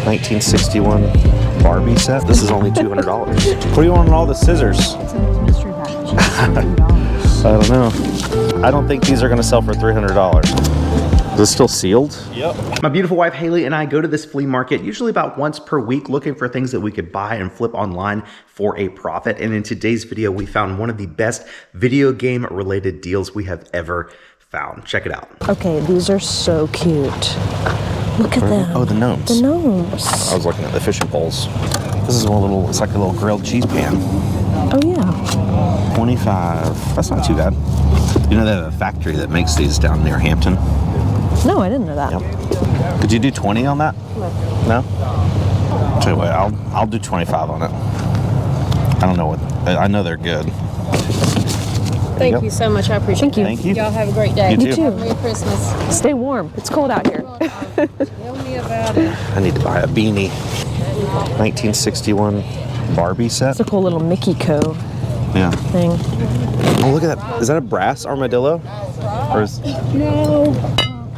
1961 Barbie set. This is only $200. What do you want on all the scissors? It's a mystery package. I don't know. I don't think these are going to sell for $300. Is this still sealed? Yep. My beautiful wife Haley and I go to this flea market usually about once per week looking for things that we could buy and flip online for a profit. And in today's video, we found one of the best video game related deals we have ever found. Check it out. Okay, these are so cute. Look at them. Oh, the gnomes. The gnomes. I was looking at the fishing poles. This is one little, it's like a little grilled cheese pan. Oh, yeah. 25. That's not too bad. You know, they have a factory that makes these down near Hampton. No, I didn't know that. Yep. Could you do 20 on that? No? Tell you what, I'll do 25 on it. I don't know what, I know they're good. Thank you so much. I appreciate it. Thank you. Y'all have a great day. You too. Merry Christmas. Stay warm. It's cold out here. Tell me about it. I need to buy a beanie. 1961 Barbie set. It's a cool little Mickey Co. Yeah. thing. Oh, look at that. Is that a brass armadillo? Or is No,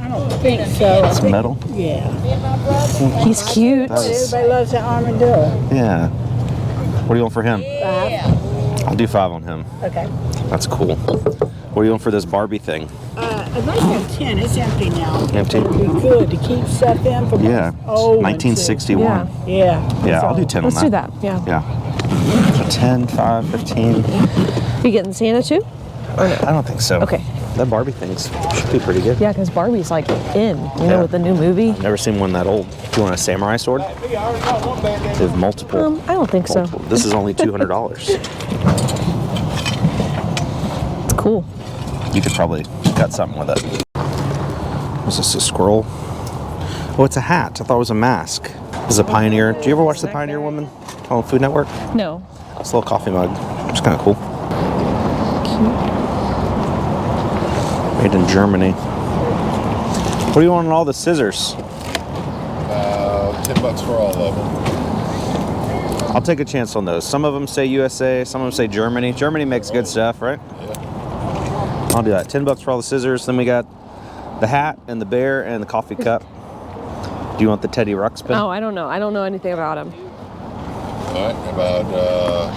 I don't think so. it's metal? Yeah. He's cute. That is- Everybody loves the armadillo. Yeah. What do you want for him? 5. I'll do 5 on him. Okay. That's cool. What do you want for this Barbie thing? I'd like to have 10. It's empty now. Empty? It'd be good to keep stuff in for Yeah. Oh, 1961. Yeah. Yeah, I'll do 10 on Let's that. do that. Yeah. Yeah. So 10, 5, 15. You getting Santa too? I don't think so. Okay. That Barbie thing's should be pretty good. Yeah, because Barbie's like in, you Yeah. know, with the new movie. Never seen one that old. Do you want a samurai sword? They have multiple. I don't think so. multiple. This is only $200. It's cool. You could probably cut something with it. Was this a squirrel? Oh, it's a hat. I thought it was a mask. This is a Pioneer. Do you ever watch the Pioneer Woman on Food Network? No. It's a little coffee mug. It's kind of cool. Made in Germany. What do you want on all the scissors? $10 for all of them. I'll take a chance on those. Some of them say USA, some of them say Germany. Germany makes good stuff, right? Yeah. I'll do that. $10 for all the scissors. Then we got the hat and the bear and the coffee cup. Do you want the Teddy Ruxpin? Oh, I don't know. I don't know anything about him. All right, about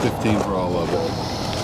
15 for all of it.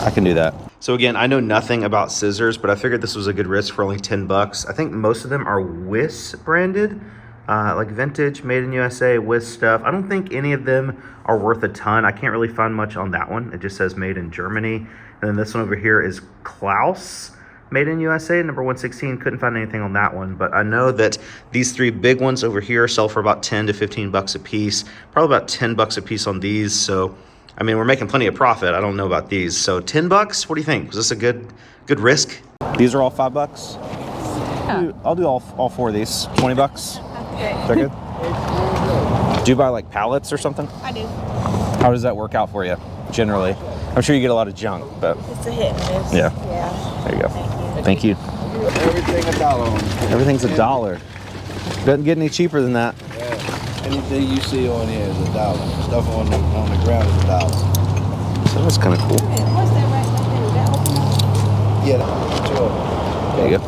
I can do that. So again, I know nothing about scissors, but I figured this was a good risk for only 10 bucks. I think most of them are Wiss branded, like vintage, made in USA, Wiss stuff. I don't think any of them are worth a ton. I can't really find much on that one. It just says made in Germany. And then this one over here is Klaus, made in USA, number 116. Couldn't find anything on that one, but I know that these 3 big ones over here sell for about 10 to 15 bucks a piece. Probably about 10 bucks a piece on these. So I mean, we're making plenty of profit. I don't know about these. So 10 bucks, what do you think? Was this a good risk? These are all $5? Yeah. I'll do all 4 of these. 20 bucks? They're good? Do you buy like pallets or something? I do. How does that work out for you, generally? I'm sure you get a lot of junk, but It's a hit and miss. yeah. Yeah. There you go. Thank you. Everything $1 on it. Everything's $1. Doesn't get any cheaper than that. Anything you see on here is $1. Stuff on the ground is $1. So that's kind of cool. What's that right there? Yeah, sure. There you go.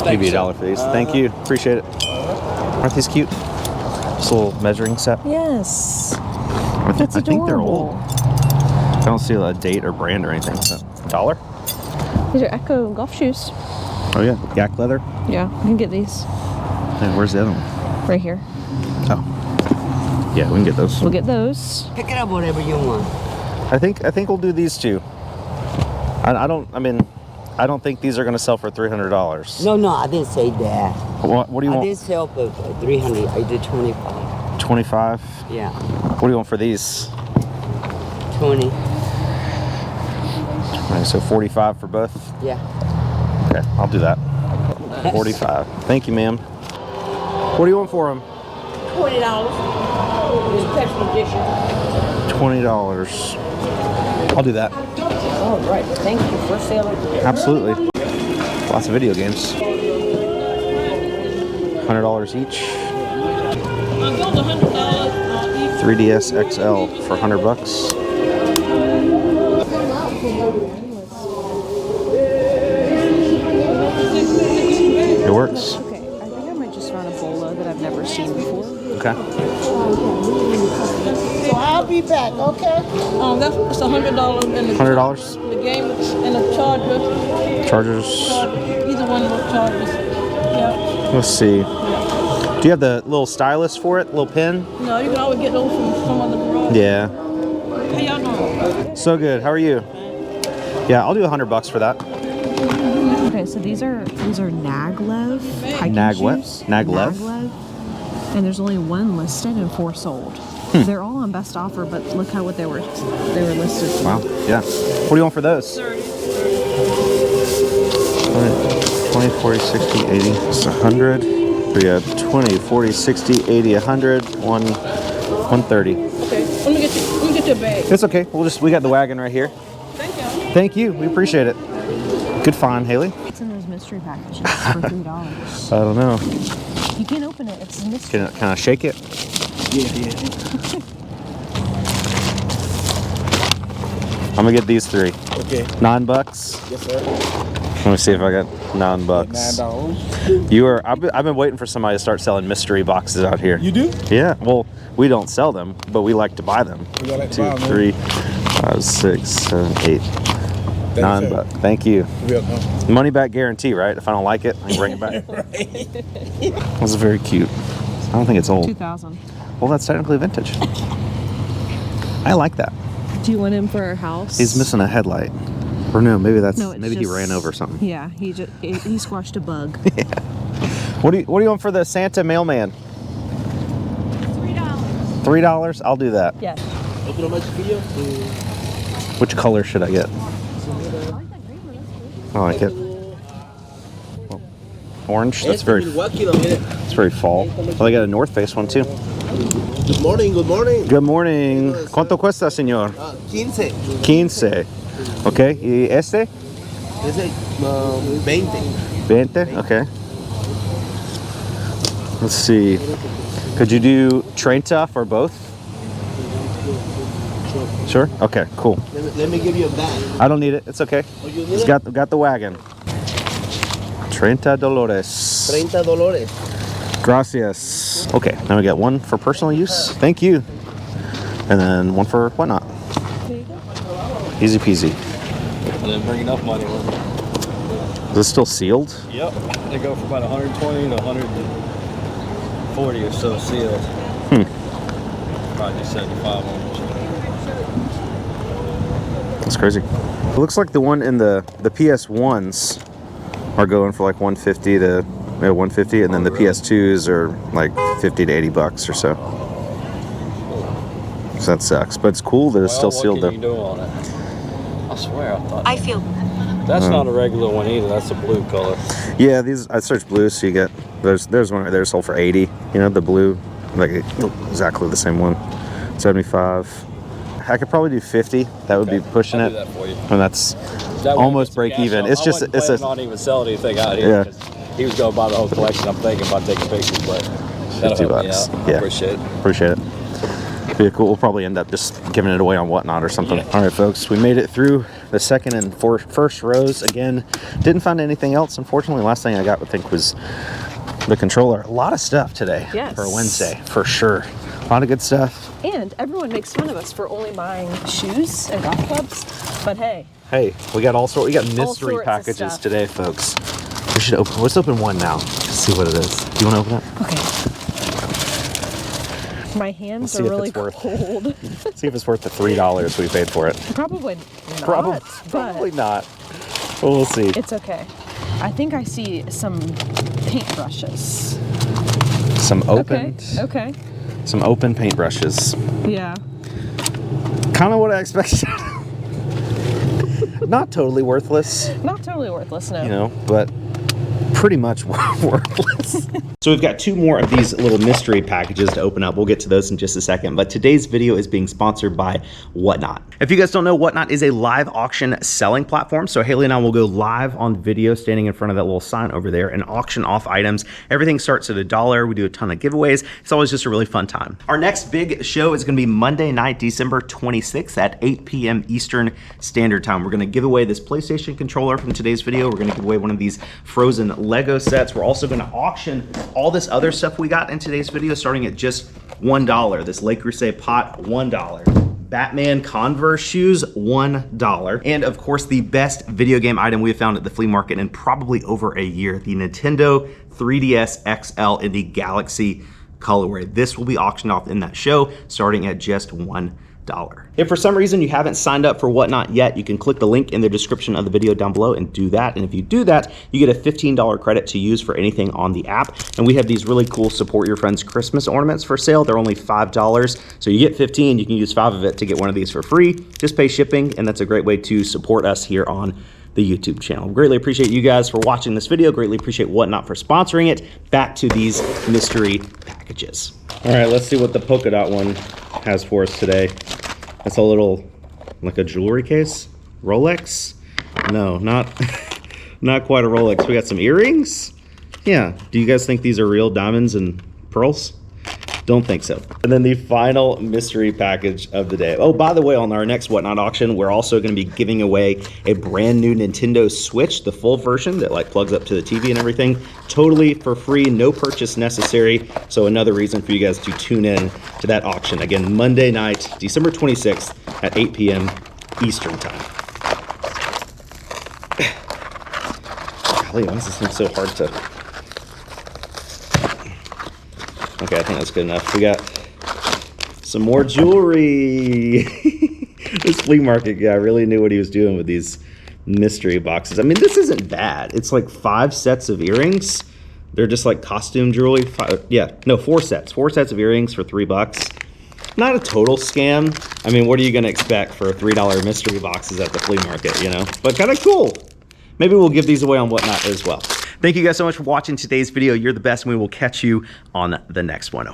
Give you $1 for these. Thank you. Appreciate it. Aren't these cute? Just a little measuring set. Yes. I That's think they're adorable. old. I don't see a date or brand or anything. So, $1? These are Echo golf shoes. Oh yeah, yak leather. Yeah, you can get these And where's the other one? right here. Oh, yeah, we can get those. We'll get those. Pick it up whatever you want. I think we'll do these 2. I don't think these are going to sell for $300. No, I didn't say that. What do you I want? didn't sell for 300. I did 25. 25. Yeah, What do you want for these? 20. All right, so 45 for both. Yeah. Okay, I'll do that. 45. Thank you, ma'am. What do you want for them? $20. It's special edition. $20. I'll do that. All right. Thank you for selling. Absolutely. Lots of video games. $100 each. 3DS XL for $100. It works. Okay, I think I might just found a bola that I've never seen before. Okay. So I'll be back, okay? That's $100 and $100. the game and the charger. Chargers. Either one of those chargers. Yeah. Let's see. Do you have the little stylus for it? Little pin? No, you can always get those from some other garage. Yeah. How y'all doing? So good. How are you? Yeah, I'll do $100 for that. Okay, so these are Naglev hiking Nag what? shoes. Naglev? And there's only one listed and 4 sold. They're all on best offer, but look how what they were listed for. Wow. Yeah. What do you want for those? 20, 40, 60, 80. It's 100. We got 20, 40, 60, 80, 100, 130. Okay, let me get your bag. It's okay. We got the wagon right here. Thank you. Thank you. We appreciate it. Good find, Haley. It's in those mystery packages for $3. I don't know. You can't open it. It's a mystery. Can I shake it? Yeah. I'm gonna get these 3. Okay. $9. Yes, sir. Let me see if I got $9. $9. I've been waiting for somebody to start selling mystery boxes out here. You do? Yeah. Well, we don't sell them, but we like to buy them. We like to 2, buy 'em, 3, 5, 6, 7, 8, $9. Thank you. You're welcome. Money back guarantee, right? If I don't like it, I can bring it back. That's very cute. I don't think it's old. 2000. Well, that's technically vintage. I like that. Do you want him for our house? He's missing a headlight. Or no, maybe No, it's maybe he just- ran over something. Yeah, he squashed a bug. What do you want for the Santa mailman? $3. I'll do that. Yeah. Which color should I get? I like it. Oh, orange. That's very fall. Well, I got a North Face one too. Good morning, good morning. Good morning. ¿Cuánto cuesta, señor? 15. 15. Okay. ¿Y este? Ese 20. 20? Okay. Let's see. Could you do 30 for both? Sure? Okay, cool. Let me give you a bag. I don't need it. It's okay. Oh, you need It's it? got the wagon. $30. $30. Gracias. Okay, now we got one for personal use. Thank you. And then one for whatnot. Easy peasy. I didn't bring enough money with me. Is this still sealed? Yep. They go for about 120 to 140 or so sealed. Probably 75 on each. That's crazy. It looks like the one in the PS1s are going for like 150 to 150, and then the PS2s are like 50 to 80 bucks or so. So that sucks, but it's cool that it's still sealed What though. can you do on it? I swear I thought. I feel That's not a regular one either. That's a blue color. Yeah, these I searched blue, so you get there's one right there sold for 80. You know, the blue, like exactly the same one, 75. I could probably do 50. That would be pushing I'll it, do that for you. and that's That way almost it's break gas even. up. It's I just wasn't it's planning a not even selling anything out here. Yeah. 'Cause he was going to buy the whole collection. I'm thinking about taking pictures, but that'll 50 help me bucks. out. I Yeah. appreciate it. Appreciate it. Be cool. We'll probably end up just giving it away on Whatnot or something. All right, folks, we made it through the second and first rows again. Didn't find anything else, unfortunately. Last thing I got, I think, was the controller. A lot of stuff today for a Wednesday, for sure. A lot of good stuff. And everyone makes fun of us for only buying shoes and golf clubs, but hey. Hey, we got we got mystery sorts of packages stuff. today, folks. We should open. Let's open one now. See what it is. Do you want to open it? Okay. My hands see are if really it's worth- cold. See if it's worth the $3 we paid for it. Probably not. Probably but not. Well, we'll see. it's okay. I think I see some paintbrushes. Some opened, Okay. some open paintbrushes. Yeah. Kind of what I expected. Not totally worthless, Not totally worthless, no. you know, but pretty much worthless. So we've got 2 more of these little mystery packages to open up. We'll get to those in just a second, but today's video is being sponsored by Whatnot. If you guys don't know, Whatnot is a live auction selling platform. So Haley and I will go live on video standing in front of that little sign over there and auction off items. Everything starts at $1. We do a ton of giveaways. It's always just a really fun time. Our next big show is gonna be Monday night, December 26th at 8 p.m. Eastern Standard Time. We're gonna give away this PlayStation controller from today's video. We're gonna give away one of these Frozen Lego sets. We're also gonna auction all this other stuff we got in today's video, starting at just $1. This Le Creuset pot, $1. Batman Converse shoes, $1. And of course, the best video game item we have found at the flea market in probably over a year, the Nintendo 3DS XL in the Galaxy colorway. This will be auctioned off in that show, starting at just $1. If for some reason you haven't signed up for Whatnot yet, you can click the link in the description of the video down below and do that. And if you do that, you get a $15 credit to use for anything on the app. And we have these really cool Support Your Friends Christmas ornaments for sale. They're only $5. So you get 15, you can use 5 of it to get one of these for free. Just pay shipping, and that's a great way to support us here on the YouTube channel. Greatly appreciate you guys for watching this video. Greatly appreciate Whatnot for sponsoring it. Back to these mystery packages. All right, let's see what the polka dot one has for us today. That's a little, like a jewelry case? Rolex? No, not quite a Rolex. We got some earrings? Yeah, do you guys think these are real diamonds and pearls? Don't think so. And then the final mystery package of the day. Oh, by the way, on our next Whatnot auction, we're also gonna be giving away a brand new Nintendo Switch, the full version that like plugs up to the TV and everything, totally for free, no purchase necessary. So another reason for you guys to tune in to that auction. Again, Monday night, December 26th at 8 p.m. Eastern time. Golly, why is this thing so hard to... Okay, I think that's good enough. We got some more jewelry. This flea market guy really knew what he was doing with these mystery boxes. I mean, this isn't bad. It's like 5 sets of earrings. They're just like costume jewelry. 4 sets. 4 sets of earrings for $3. Not a total scam. I mean, what are you gonna expect for $3 mystery boxes at the flea market, you know? But kind of cool. Maybe we'll give these away on Whatnot as well. Thank you guys so much for watching today's video. You're the best, and we will catch you on the next one.